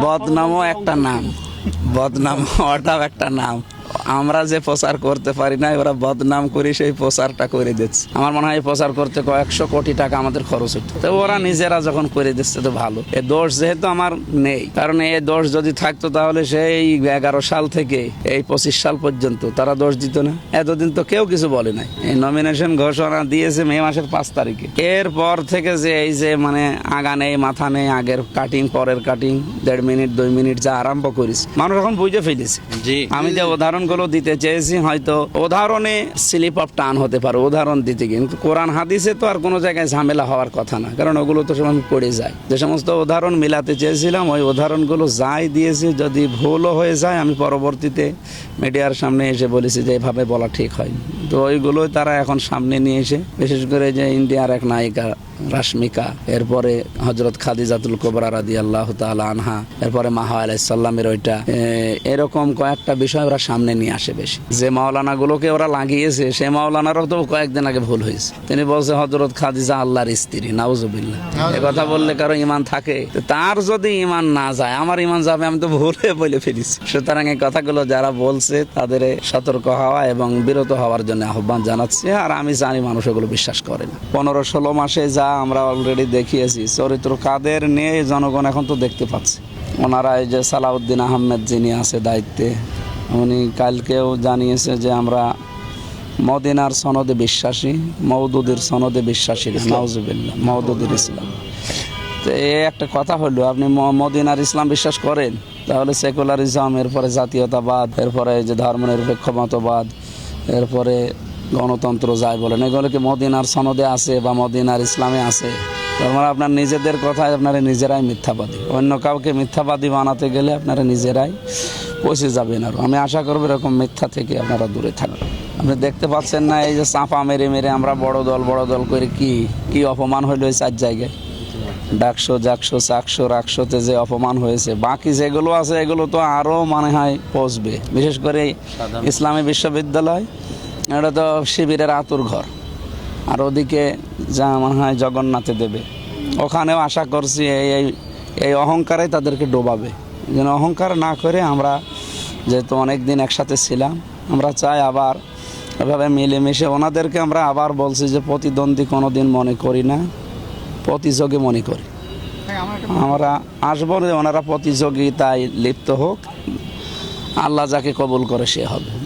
বদনামও একটা নাম, বদনাম হওয়াটাও একটা নাম। আমরা যে প্রচার করতে পারি না, ওরা বদনাম করে সেই প্রচারটা করে দিচ্ছে। আমার মনে হয় এই প্রচার করতে কয়েকশো কোটি টাকা আমাদের খরচ হচ্ছে, তো ওরা নিজেরা যখন করে দিচ্ছে তো ভালো। এ দোষ যেহেতু আমার নেই, কারণ এই দোষ যদি থাকতো তাহলে সেই 11 সাল থেকে এই 25 সাল পর্যন্ত তারা দোষ দিত না। এতদিন তো কেউ কিছু বলে নাই। এই নমিনেশন ঘোষণা দিয়েছে মে মাসের 5 তারিখে। এরপর থেকে যে এই যে মানে আগা নেই মাথা নেই, আগের কাটিং পরের কাটিং, 1.5 মিনিট 2 মিনিট যা আরম্ভ করিস, মানুষ এখন বুঝে ফেলেছে। আমি যে উদাহরণগুলো দিতে চেয়েছি, হয়তো উদাহরণে স্লিপ অফ টান হতে পারে উদাহরণ দিতে, কিন্তু কোরআন হাদিসে তো আর কোনো জায়গায় ঝামেলা হওয়ার কথা না, কারণ ওগুলো তো সব আমি পড়ে যায়। যে সমস্ত উদাহরণ মিলাতে চেয়েছিলাম ওই উদাহরণগুলো যাই দিয়েছি, যদি ভুলও হয়ে যায় আমি পরবর্তীতে মিডিয়ার সামনে এসে বলেছি যে এভাবে বলা ঠিক হয়। তো ওইগুলোই তারা এখন সামনে নিয়ে এসে, বিশেষ করে যে ইন্ডিয়ার এক নায়িকা রাশমিকা, এরপরে হযরত খাদিজাতুল কুবরা রাদিয়াল্লাহু তাআলা আনহা, এরপরে মাহা আলাইহিস সালামের ওইটা, এরকম কয়েকটা বিষয় ওরা সামনে নিয়ে আসে বেশি। যে মাওলানা গুলোকে ওরা লাগিয়েছে সেই মাওলানারও তো কয়েকদিন আগে ভুল হয়েছে। তিনি বলছে হযরত খাদিজা আল্লাহর স্ত্রী, নাউজুবিল্লাহ। এ কথা বললে কারো ঈমান থাকে? তার যদি ঈমান না যায়, আমার ঈমান যাবে, আমি তো ভুলে বলে ফেলেছি। সুতরাং এই কথাগুলো যারা বলছে তাদের সতর্ক হওয়া এবং বিরত হওয়ার জন্য আহ্বান জানাচ্ছি। আর আমি জানি মানুষ এগুলো বিশ্বাস করে না। 15-16 মাসে যা আমরা অলরেডি দেখিয়েছি, চরিত্র কাদের নিয়ে জনগণ এখন তো দেখতে পাচ্ছে। ওনারা এই যে সালাউদ্দিন আহমেদ যিনি আছে দায়িত্বে, উনি কালকেও জানিয়েছে যে আমরা মদিনার সনদে বিশ্বাসী, মওদুদের সনদে বিশ্বাসী, নাউজুবিল্লাহ, মওদুদের ইসলাম। তো এই একটা কথা হলো, আপনি মদিনার ইসলাম বিশ্বাস করেন, তাহলে সেকুলারিজম, এরপরে জাতীয়তাবাদ, এরপরে যে ধর্মনিরপেক্ষ মতবাদ, এরপরে গণতন্ত্র যাই বলেন, এগুলো কি মদিনার সনদে আছে বা মদিনার ইসলামে আছে? তার মানে আপনার নিজেদের কথায় আপনারা নিজেরাই মিথ্যাবাদী। অন্য কাউকে মিথ্যাবাদী বানাতে গেলে আপনারা নিজেরাই পৌঁছে যাবেন। আর আমি আশা করবো এরকম মিথ্যা থেকে আপনারা দূরে থাকবেন। আপনি দেখতে পাচ্ছেন না, এই যে চাপা মেরে মেরে আমরা বড় দল করে কি অপমান হইল এই 4 জায়গায়, ডাকশো, জাকশো, চাকশো, রাকশোতে যে অপমান হয়েছে। বাকি যেগুলো আছে এগুলো তো আরও মনে হয় পৌঁছবে। বিশেষ করে ইসলামী বিশ্ববিদ্যালয়, এটা তো শিবিরের আতুর ঘর। আর ওদিকে যা মনে হয় জগন্নাথে দেবে, ওখানেও আশা করছি এই অহংকারে তাদেরকে ডোবাবে। যেন অহংকার না করে আমরা, যেহেতু অনেক দিন একসাথে ছিলাম, আমরা চাই আবার এভাবে মিলেমিশে। ওনাদেরকে আমরা আবার বলছি যে প্রতিদ্বন্দ্বী কোনো দিন মনে করি না, প্রতিযোগী মনে করি। আমরা আসবো, ওনারা প্রতিযোগিতায় লিপ্ত হোক, আল্লাহ যাকে কবুল করে সে হবে।